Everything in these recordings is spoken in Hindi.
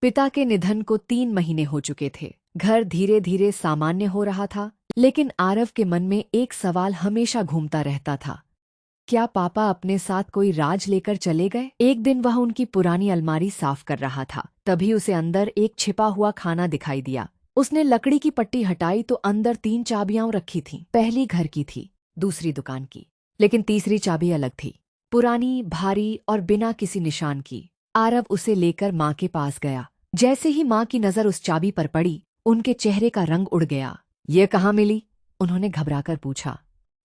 पिता के निधन को 3 महीने हो चुके थे। घर धीरे धीरे सामान्य हो रहा था, लेकिन आरव के मन में एक सवाल हमेशा घूमता रहता था। क्या पापा अपने साथ कोई राज लेकर चले गए? एक दिन वह उनकी पुरानी अलमारी साफ कर रहा था, तभी उसे अंदर एक छिपा हुआ खाना दिखाई दिया। उसने लकड़ी की पट्टी हटाई तो अंदर 3 चाबियां रखी थीं। पहली घर की थी, दूसरी दुकान की, लेकिन तीसरी चाबी अलग थी, पुरानी, भारी और बिना किसी निशान की। आरव उसे लेकर माँ के पास गया। जैसे ही माँ की नजर उस चाबी पर पड़ी, उनके चेहरे का रंग उड़ गया। ये कहाँ मिली? उन्होंने घबराकर पूछा।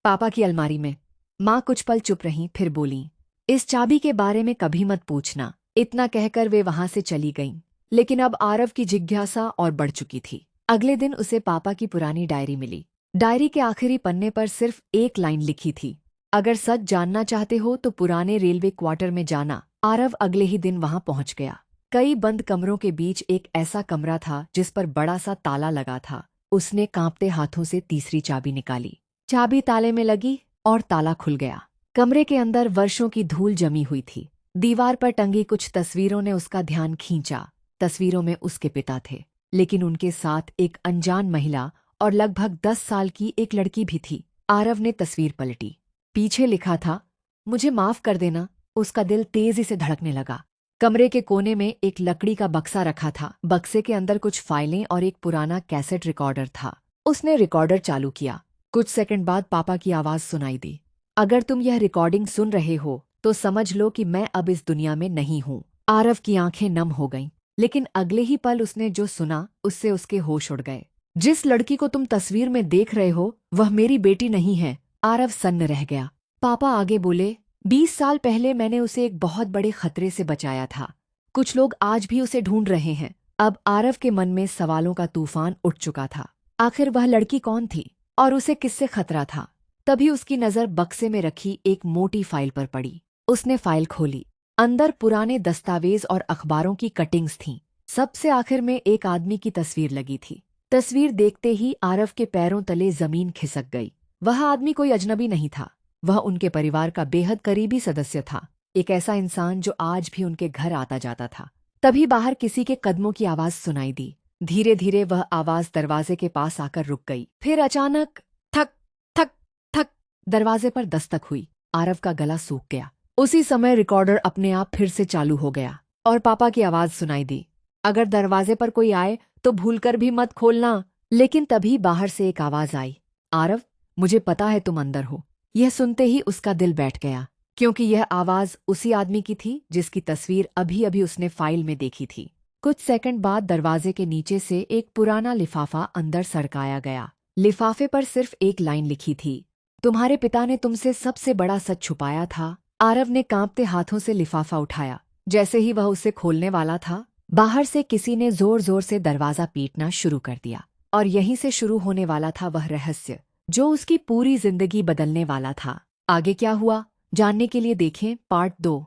पापा की अलमारी में। माँ कुछ पल चुप रहीं, फिर बोलीं, इस चाबी के बारे में कभी मत पूछना। इतना कहकर वे वहां से चली गईं। लेकिन अब आरव की जिज्ञासा और बढ़ चुकी थी। अगले दिन उसे पापा की पुरानी डायरी मिली। डायरी के आखिरी पन्ने पर सिर्फ एक लाइन लिखी थी, अगर सच जानना चाहते हो तो पुराने रेलवे क्वार्टर में जाना। आरव अगले ही दिन वहां पहुंच गया। कई बंद कमरों के बीच एक ऐसा कमरा था जिस पर बड़ा सा ताला लगा था। उसने कांपते हाथों से तीसरी चाबी निकाली। चाबी ताले में लगी और ताला खुल गया। कमरे के अंदर वर्षों की धूल जमी हुई थी। दीवार पर टंगी कुछ तस्वीरों ने उसका ध्यान खींचा। तस्वीरों में उसके पिता थे, लेकिन उनके साथ एक अनजान महिला और लगभग 10 साल की एक लड़की भी थी। आरव ने तस्वीर पलटी। पीछे लिखा था, मुझे माफ कर देना। उसका दिल तेजी से धड़कने लगा। कमरे के कोने में एक लकड़ी का बक्सा रखा था। बक्से के अंदर कुछ फाइलें और एक पुराना कैसेट रिकॉर्डर था। उसने रिकॉर्डर चालू किया। कुछ सेकंड बाद पापा की आवाज सुनाई दी। अगर तुम यह रिकॉर्डिंग सुन रहे हो तो समझ लो कि मैं अब इस दुनिया में नहीं हूँ। आरव की आंखें नम हो गईं, लेकिन अगले ही पल उसने जो सुना उससे उसके होश उड़ गए। जिस लड़की को तुम तस्वीर में देख रहे हो वह मेरी बेटी नहीं है। आरव सन्न रह गया। पापा आगे बोले, 20 साल पहले मैंने उसे एक बहुत बड़े खतरे से बचाया था। कुछ लोग आज भी उसे ढूंढ रहे हैं। अब आरव के मन में सवालों का तूफान उठ चुका था। आखिर वह लड़की कौन थी और उसे किससे खतरा था? तभी उसकी नजर बक्से में रखी एक मोटी फाइल पर पड़ी। उसने फाइल खोली। अंदर पुराने दस्तावेज और अखबारों की कटिंग्स थीं। सबसे आखिर में एक आदमी की तस्वीर लगी थी। तस्वीर देखते ही आरव के पैरों तले जमीन खिसक गई। वह आदमी कोई अजनबी नहीं था, वह उनके परिवार का बेहद करीबी सदस्य था। एक ऐसा इंसान जो आज भी उनके घर आता जाता था। तभी बाहर किसी के कदमों की आवाज सुनाई दी। धीरे धीरे वह आवाज दरवाजे के पास आकर रुक गई। फिर अचानक थक थक थक दरवाजे पर दस्तक हुई। आरव का गला सूख गया। उसी समय रिकॉर्डर अपने आप फिर से चालू हो गया और पापा की आवाज सुनाई दी, अगर दरवाजे पर कोई आए तो भूलकर भी मत खोलना। लेकिन तभी बाहर से एक आवाज आई, आरव, मुझे पता है तुम अंदर हो। यह सुनते ही उसका दिल बैठ गया, क्योंकि यह आवाज उसी आदमी की थी जिसकी तस्वीर अभी अभी उसने फाइल में देखी थी। कुछ सेकंड बाद दरवाजे के नीचे से एक पुराना लिफाफा अंदर सरकाया गया। लिफाफे पर सिर्फ एक लाइन लिखी थी, तुम्हारे पिता ने तुमसे सबसे बड़ा सच छुपाया था। आरव ने कांपते हाथों से लिफाफा उठाया। जैसे ही वह उसे खोलने वाला था, बाहर से किसी ने जोर जोर से दरवाजा पीटना शुरू कर दिया। और यहीं से शुरू होने वाला था वह रहस्य जो उसकी पूरी जिंदगी बदलने वाला था। आगे क्या हुआ जानने के लिए देखें पार्ट 2।